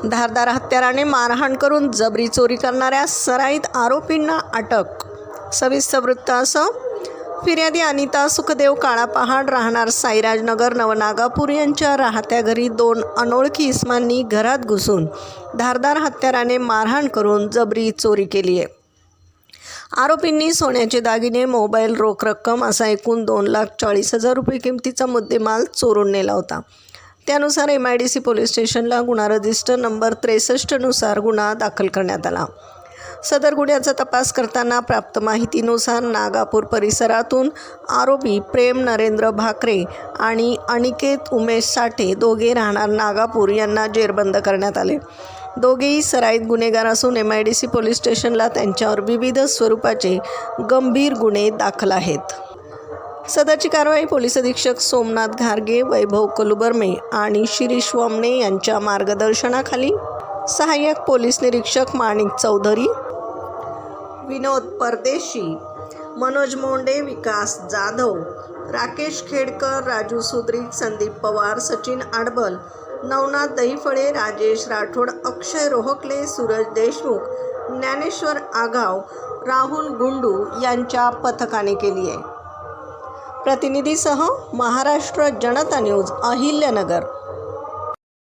धारदार हत्याराने मारहाण करून जबरी चोरी करणाऱ्या सराईत आरोपींना अटक। सविस्तर वृत्त असं, फिर्यादी अनिता सुखदेव काळापहाड राहणार साईराजनगर नवनागापूर यांच्या राहत्या घरी 2 अनोळखी इसमांनी घरात घुसून धारदार हत्याराने मारहाण करून जबरी चोरी केली आहे। आरोपींनी सोन्याचे दागिने, मोबाईल, रोख रक्कम असा एकूण 2,40,000 रुपये किमतीचा मुद्देमाल चोरून नेला होता। त्यानुसार MIDC पोलीस स्टेशनला गुन्हा रजिस्टर नंबर 63 नुसार गुन्हा दाखल करण्यात आला। सदर गुन्ह्याचा तपास करताना प्राप्त माहितीनुसार नागापूर परिसरातून आरोपी प्रेम नरेंद्र भाकरे आणि अनिकेत उमेश साठे दोघे राहणार नागापूर यांना जेरबंद करण्यात आले। दोघेही सराईत गुन्हेगार असून MIDC पोलीस स्टेशनला त्यांच्यावर विविध स्वरूपाचे गंभीर गुन्हे दाखल आहेत। सदरची कारवाई पोलीस अधीक्षक सोमनाथ घारगे, वैभव कलुबर्मे आणि शिरीष वमने यांच्या मार्गदर्शनाखाली सहाय्यक पोलीस निरीक्षक माणिक चौधरी, विनोद परदेशी, मनोज मोंडे, विकास जाधव, राकेश खेडकर, राजू सुद्रिक, संदीप पवार, सचिन आडबल, नवनाथ दहीफळे, राजेश राठोड, अक्षय रोहकले, सूरज देशमुख, ज्ञानेश्वर आगाव, राहुल गुंडू यांच्या पथकाने केली आहे। प्रतिनिधीसह महाराष्ट्र जनता न्यूज, अहिल्यानगर।